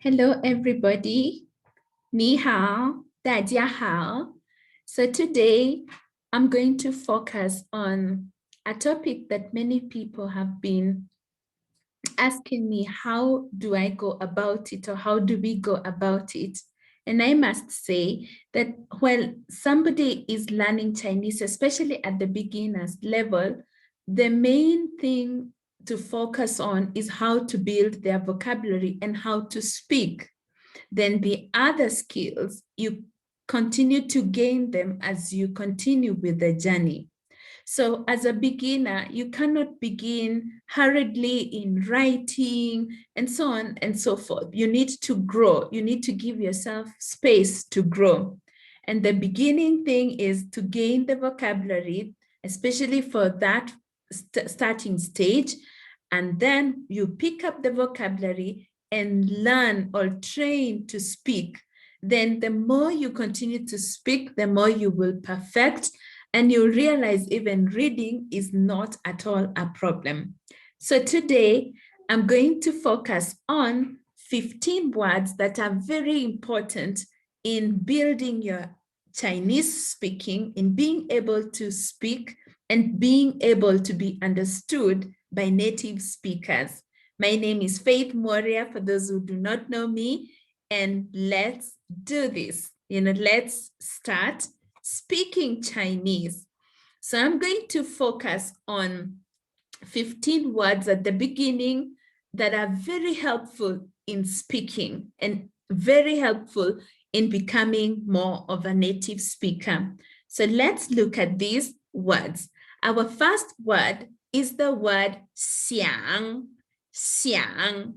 Hello, everybody. 你好,大家好. So today I'm going to focus on a topic that many people have been asking me, how do I go about it, or how do we go about it? And I must say that when somebody is learning Chinese, especially at the beginner's level, the main thing to focus on is how to build their vocabulary and how to speak. Then the other skills, you continue to gain them as you continue with the journey. So as a beginner, you cannot begin hurriedly in writing and so on and so forth. You need to grow. You need to give yourself space to grow. And the beginning thing is to gain the vocabulary, especially for that starting stage. And then you pick up the vocabulary and learn or train to speak. Then the more you continue to speak, the more you will perfect, and you realize even reading is not at all a problem. So today, I'm going to focus on 15 words that are very important in building your Chinese speaking, in being able to speak and being able to be understood by native speakers. My name is Faith Moria, for those who do not know me, and let's do this. Let's start speaking Chinese. So I'm going to focus on 15 words at the beginning that are very helpful in speaking and very helpful in becoming more of a native speaker. So let's look at these words. Our first word is the word Xiang. Xiang.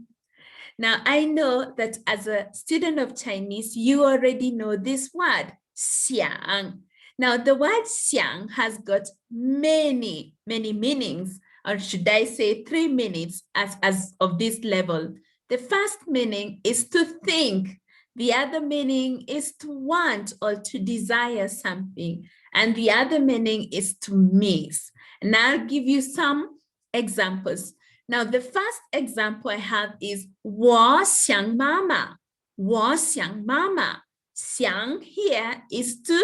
Now, I know that as a student of Chinese, you already know this word, Xiang. Now, the word Xiang has got many, many meanings, or should I say 3 meanings as of this level. The first meaning is to think. The other meaning is to want or to desire something. And the other meaning is to miss. And I'll give you some examples. Now, the first example I have is 我想妈妈. 我想妈妈. Xiang here is to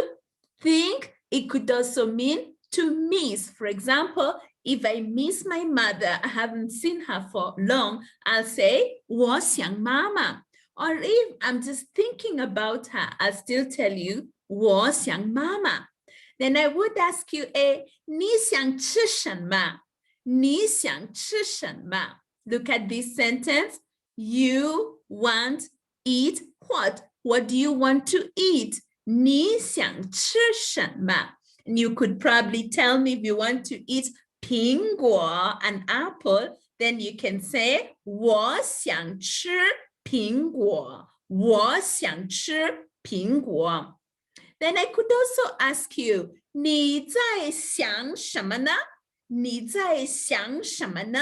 think. It could also mean to miss. For example, if I miss my mother, I haven't seen her for long, I'll say 我想妈妈. Or if I'm just thinking about her, I'll still tell you 我想妈妈. Then I would ask you, 你想吃什么? 你想吃什么? Look at this sentence. You want eat what? What do you want to eat? 你想吃什么? And you could probably tell me if you want to eat 苹果, an apple, then you can say 我想吃苹果. 我想吃苹果. Then I could also ask you, 你在想什么呢? 你在想什么呢?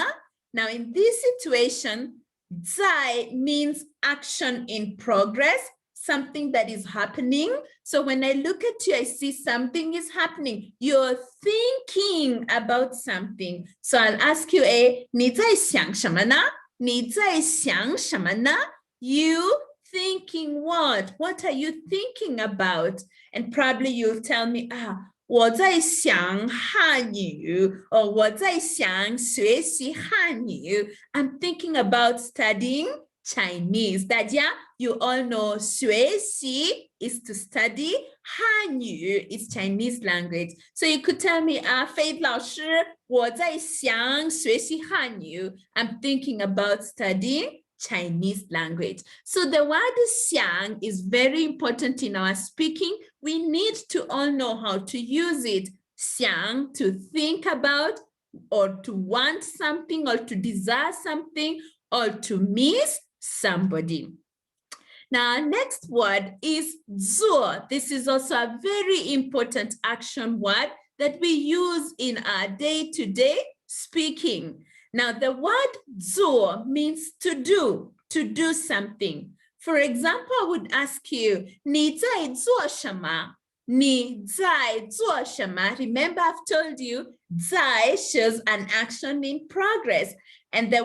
Now, in this situation, 在 means action in progress, something that is happening. So when I look at you, I see something is happening. You're thinking about something. So I'll ask you, 你在想什么呢? 你在想什么呢? You thinking what? What are you thinking about? And probably you'll tell me, 我在想汉语, or 我在想学习汉语. I'm thinking about studying Chinese. 大家, you all know 学习 is to study, 汉语 is Chinese language. So you could tell me, Faith 老师, 我在想学习汉语. I'm thinking about studying Chinese language. So the word xiang is very important in our speaking. We need to all know how to use it. Xiang, to think about, or to want something, or to desire something, or to miss somebody. Now, next word is zuo. This is also a very important action word that we use in our day-to-day speaking. Now, the word zuo means to do something. For example, I would ask you, 你在做什么? 你在做什么? Remember, I've told you, 在 shows an action in progress. And the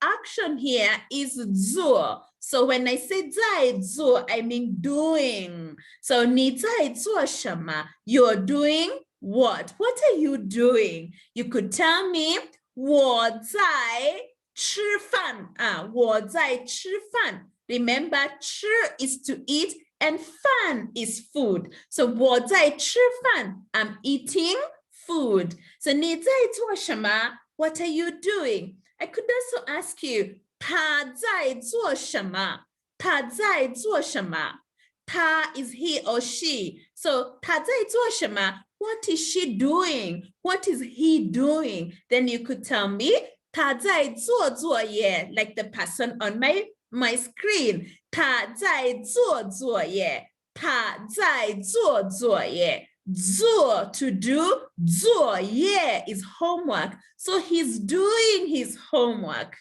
action here is 做. So when I say 在做, I mean doing. So 你在做什么? You're doing what? What are you doing? You could tell me 我在吃饭. 我在吃饭. Remember, 吃 is to eat and 饭 is food. So 我在吃饭. I'm eating food. So 你在做什么? What are you doing? I could also ask you, 他在做什么? 他在做什么? 他 is he or she. So 他在做什么? What is she doing? What is he doing? Then you could tell me, 他在做作业, like the person on my screen. 他在做作业. 他在做作业. 做 to do, 作业 is homework. So he's doing his homework.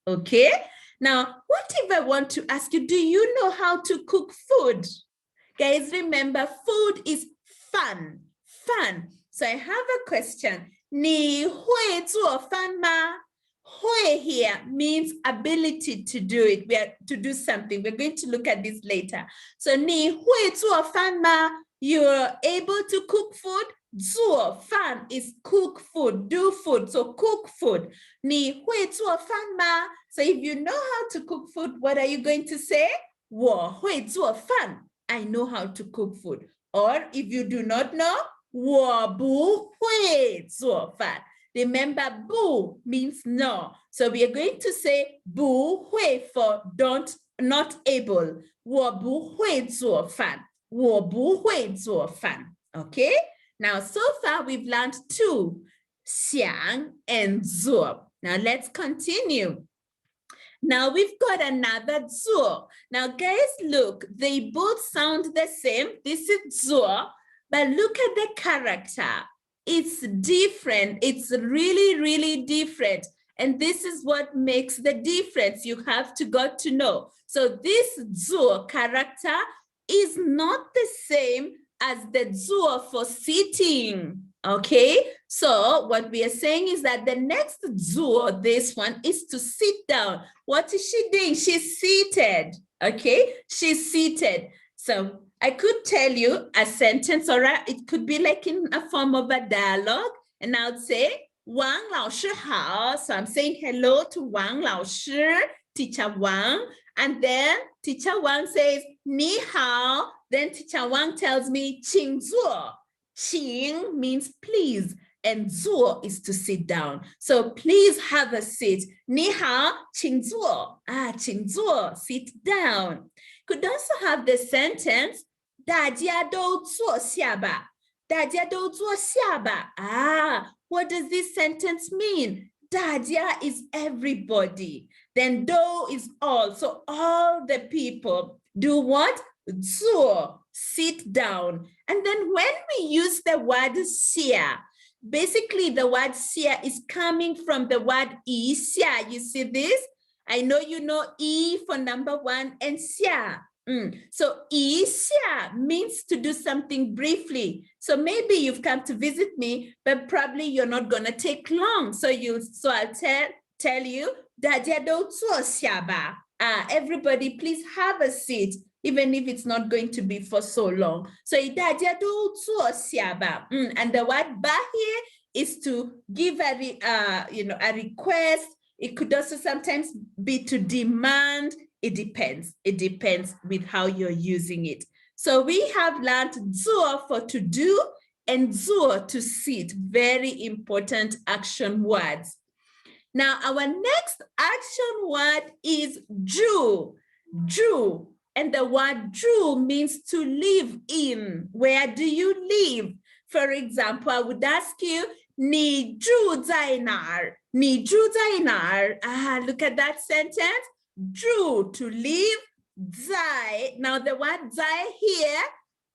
Okay? Now, what if I want to ask you, do you know how to cook food? Guys, remember, food is fun. Fun. So I have a question. 你会做饭吗? 会 here means ability to do it. We are to do something. We're going to look at this later. So 你会做饭吗? You're able to cook food. 做饭 is cook food, do food. So cook food. 你会做饭吗? So if you know how to cook food, what are you going to say? 我会做饭. I know how to cook food. Or if you do not know, 我不会做饭. Remember, 不 means no. So we are going to say 不会 for not able. 我不会做饭. 我不会做饭. Okay? Now, so far we've learned two, Xiang and 做. Now let's continue. Now we've got another 做. Now guys, look, they both sound the same. This is 做, but look at the character. It's different. It's really, really different. And this is what makes the difference. You have to got to know. So this 做 character is not the same as the 做for sitting. Okay, so what we are saying is that the next 做, this one, is to sit down. What is she doing? She's seated. Okay, she's seated. So I could tell you a sentence, or it could be like in a form of a dialogue, and I would say, 王老师好. So I'm saying hello to 王老师, Teacher Wang, and then Teacher Wang says, 你好. Then Teacher Wang tells me, 请坐. 请 means please, and 坐 is to sit down. So please have a seat. 你好, 请坐. 请坐, sit down. Could also have the sentence, 大家都坐下吧. 大家都坐下吧. What does this sentence mean? 大家 is everybody. Then 都 is all. So all the people do what? 坐, sit down. And then when we use the word 下, basically the word 下is coming from the word 一下. You see this? I know you know 一 for number one and 下. So 一下 means to do something briefly. So maybe you've come to visit me, but probably you're not going to take long. So I'll tell you, 大家都坐下吧. Everybody please have a seat, even if it's not going to be for so long. So 大家都坐下吧. And the word 吧 here is to give a request. It could also sometimes be to demand. It depends. It depends with how you're using it. So we have learned 做 for to do and 坐 to sit. Very important action words. Now our next action word is 住. 住. And the word 住 means to live in. Where do you live? For example, I would ask you, 你住在哪儿? 你住在哪儿? Look at that sentence. 住 to live, 在. Now the word 在 here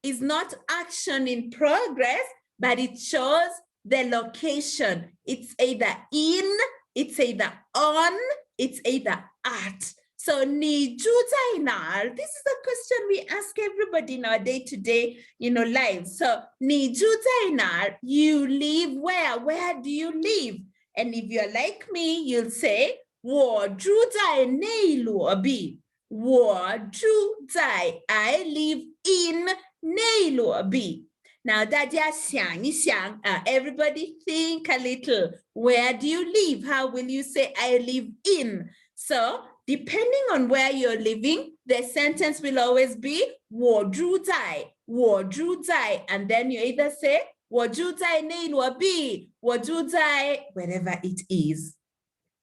is not action in progress, but it shows the location. It's either in, it's either on, it's either at. So 你住在哪儿? This is a question we ask everybody in our day-to-day, lives. So 你住在哪儿? You live where? Where do you live? And if you're like me, you'll say 我住在内罗毕。我住在 I live in 内罗毕。Now, 大家想一想, everybody think a little. Where do you live? How will you say I live in? So, depending on where you're living, the sentence will always be 我住在, 我住在, and then you either say 我住在内罗毕, 我住在 wherever it is.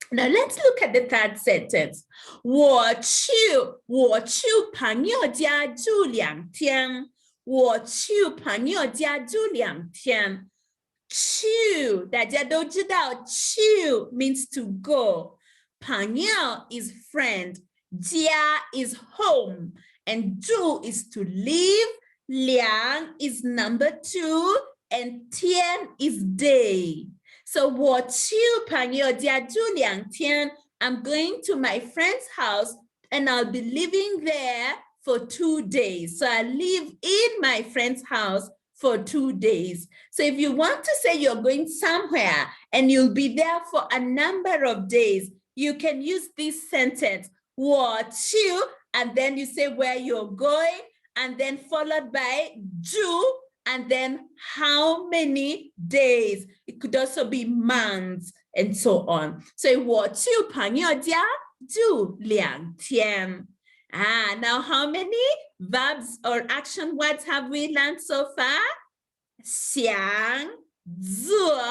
Now let's look at the third sentence. 我去朋友家住2天。我去朋友家住2天。去，大家都知道，去 means to go. 朋友 is friend. 家 is home. And 住 is to live. 2 is number 2. And 天 is day. So 我去朋友家住2天. I'm going to my friend's house and I'll be living there for 2 days. So I live in my friend's house for 2 days. So if you want to say you're going somewhere and you'll be there for a number of days, you can use this sentence, 我去, and then you say where you're going, and then followed by 住, and then how many days. It could also be months and so on. So 我去朋友家住2天. Now how many verbs or action words have we learned so far? 想, 做,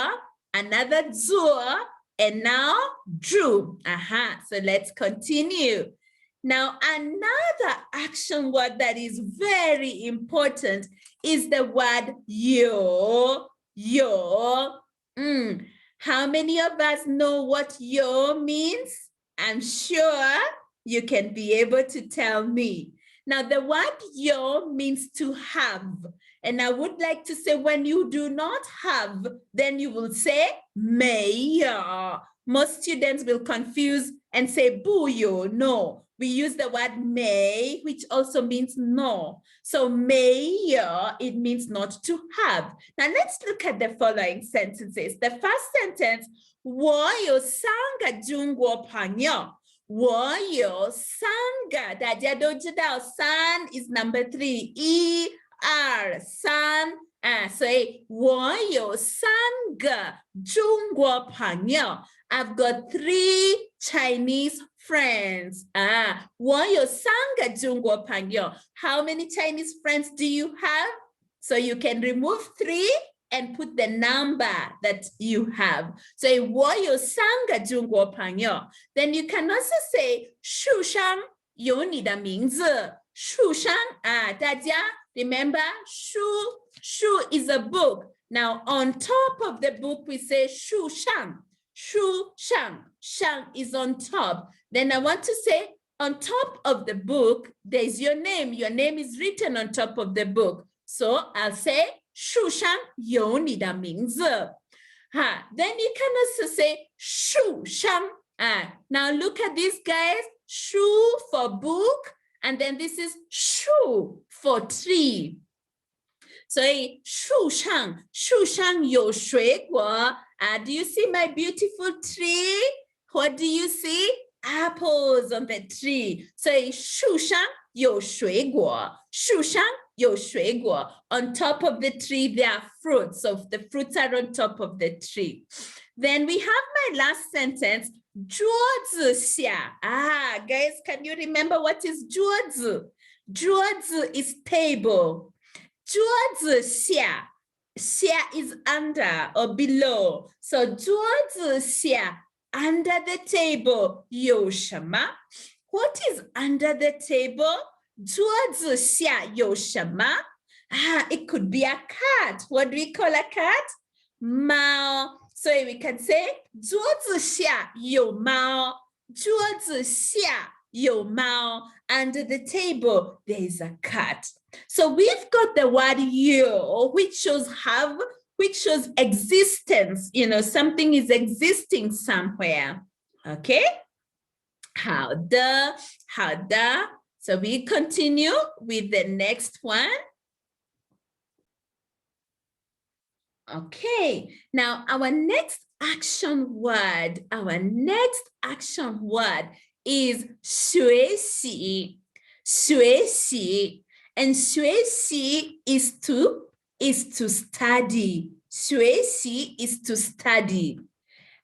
another 做, and now 住. So let's continue. Now another action word that is very important is the word yo. How many of us know what yo means? I'm sure you can be able to tell me. Now, the word yo means to have. And I would like to say when you do not have, then you will say 没有. Most students will confuse and say 不有, no. We use the word 没, which also means no. So 没有, it means not to have. Now, let's look at the following sentences. The first sentence, 我有3个中国朋友。我有3个，大家都知道3 is number 3, 1, 2, 3，所以我有3个中国朋友。I've got 3 Chinese friends. 我有3个中国朋友。How many Chinese friends do you have? So you can remove 3 and put the number that you have. So 我有3个中国朋友. Then you can also say 树上有你的名字。树上大家 remember 树 is a book. Now on top of the book we say 树上 shang is on top. Then I want to say on top of the book there's your name. Your name is written on top of the book. So I'll say 树上有你的名字. Then you can also say 树上. Now look at these guys. 树 for book, and then this is 树 for tree. So 树上有水果. Do you see my beautiful tree? What do you see? Apples on the tree. So 树上有水果. 树上有水果. On top of the tree, there are fruits. So the fruits are on top of the tree. Then we have my last sentence, 桌子下. Guys, can you remember what is 桌子? 桌子 is table. 桌子下. 下 is under or below. So 桌子下, under the table, 有什么? What is under the table? 桌子下有什么? It could be a cat. What do we call a cat? 猫. So we can say 桌子下有猫. 桌子下有猫. Under the table, there is a cat. So we've got the word you, which shows have, which shows existence. You know, something is existing somewhere. Okay? 好的. So we continue with the next one. Okay, now our next action word, our next action word is 学习. 学习. And 学习 is to study. 学习 is to study.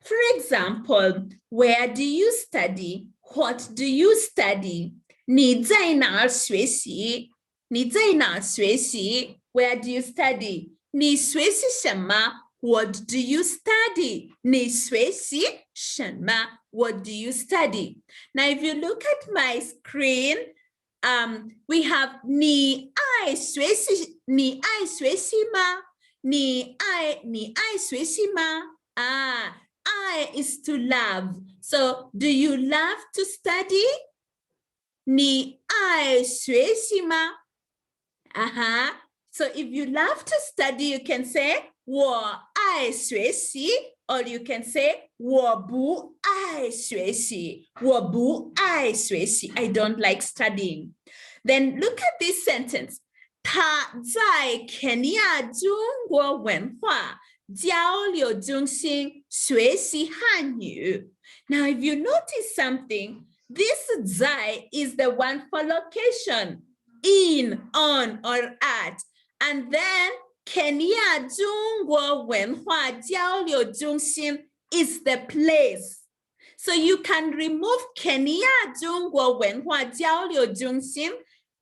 For example, where do you study? What do you study? 你在哪儿学习? 你在哪儿学习? Where do you study? 你学习什么? What do you study? 你学习什么? What do you study? Now, if you look at my screen, we have 你爱学习吗? 你爱学习吗? I is to love. So, do you love to study? 你爱学习吗? So, if you love to study, you can say 我爱学习, or you can say 我不爱学习. 我不爱学习. I don't like studying. Then look at this sentence. 他在肯尼亚中国文化交流中心学习汉语. Now, if you notice something, this 在 is the one for location, in, on, or at. And then 肯尼亚中国文化交流中心 is the place. So you can remove 肯尼亚中国文化交流中心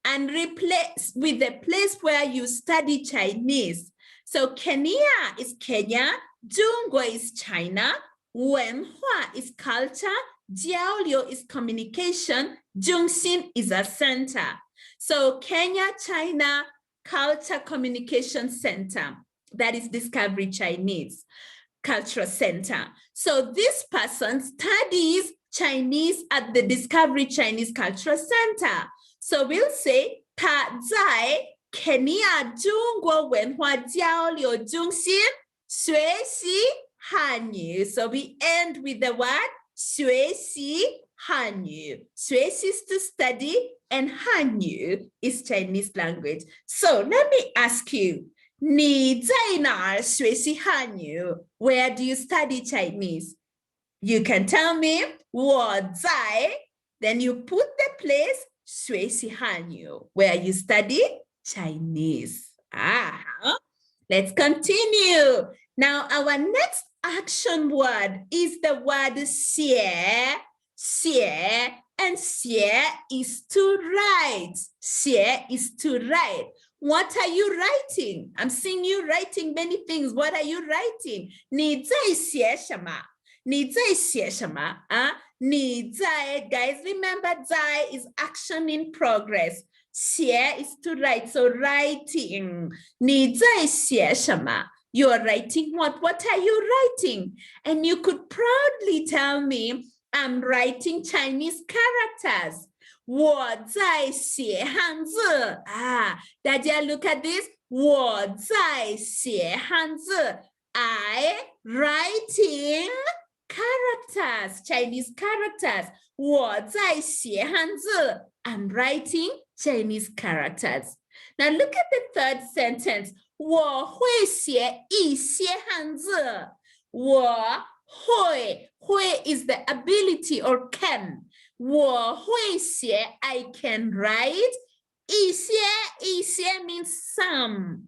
and replace with the place where you study Chinese. So Kenya is Kenya, 中国 is China, 文化 is culture, 交流 is communication, 中心 is a center. So Kenya, China, Culture Communication Center, that is Discovery Chinese Cultural Center. So this person studies Chinese at the Discovery Chinese Cultural Center. So we'll say 他在肯尼亚中国文化交流中心学习汉语. So we end with the word 学习汉语. 学习 is to study, and 汉语 is Chinese language. So let me ask you, 你在哪儿学习汉语? Where do you study Chinese? You can tell me 我在, then you put the place 学习汉语, where you study Chinese. Let's continue. Now, our next action word is the word 写, 写, and 写 is to write. 写 is to write. What are you writing? I'm seeing you writing many things. What are you writing? 你在写什么? 你在写什么? 你在, guys, remember 在 is action in progress. 写 is to write, so writing. 你在写什么? You're writing what? What are you writing? And you could proudly tell me, I'm writing Chinese characters. 我在写汉字. 大家 look at this. 我在写汉字. I writing characters, Chinese characters. 我在写汉字. I'm writing Chinese characters. Now look at the third sentence. 我会写一些汉字. 我会 is the ability or can. 我会写 I can write. 一些 means some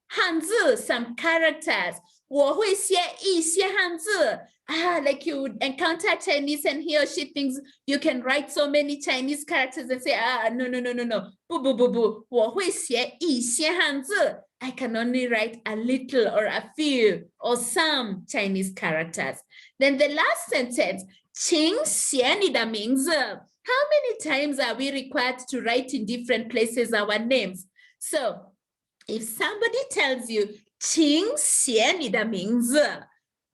汉字 some characters. 我会写一些汉字. Like you would encounter Chinese and he or she thinks you can write so many Chinese characters and say, no. 不. 我会写一些汉字. I can only write a little or a few or some Chinese characters. Then the last sentence, 请写你的名字. How many times are we required to write in different places our names? So if somebody tells you, 请写你的名字,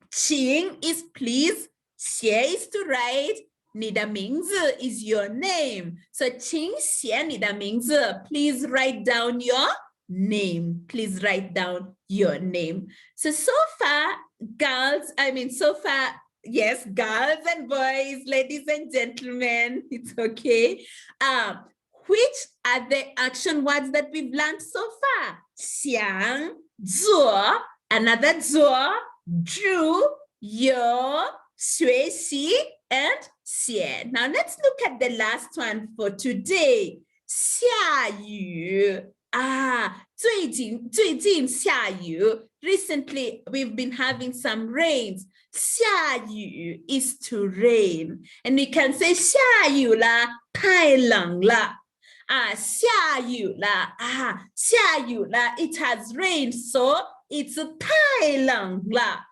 请 is please, 写 is to write, 你的名字 is your name. So 请写你的名字, please write down your name. Please write down your name. So far, yes, girls and boys, ladies and gentlemen, it's okay. Which are the action words that we've learned so far? Xiang, 做, another 做, 住,有学习 and 写. Now let's look at the last one for today. 下雨 最近下雨 Recently, we've been having some rains. 下雨 is to rain. And we can say 下雨了,太冷了. 下雨了,下雨了, it has rained, so it's 太冷了.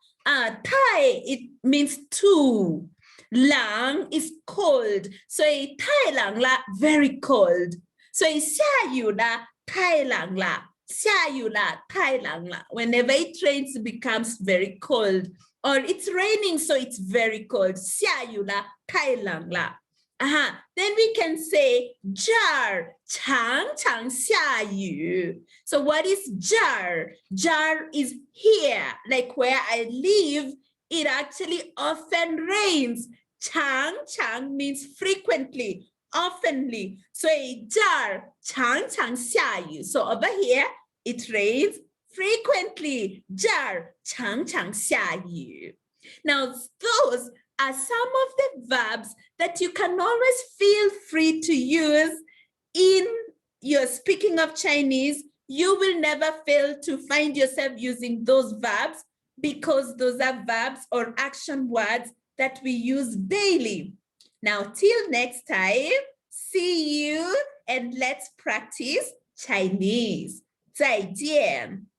太 it means too. 冷 is cold. 所以太冷了 very cold. 所以下雨了太冷了下雨了太冷了 Whenever it rains, it becomes very cold. Or it's raining, so it's very cold. 下雨了太冷了 Then we can say 这儿常常下雨 So what is 这儿? 这儿 is here, like where I live. It actually often rains. 常常 means frequently, oftenly. 所以这儿常常下雨 So over here, it rains frequently. 这儿常常下雨 Now those are some of the verbs that you can always feel free to use in your speaking of Chinese. You will never fail to find yourself using those verbs because those are verbs or action words that we use daily. Now, till next time, see you and let's practice Chinese. 再见.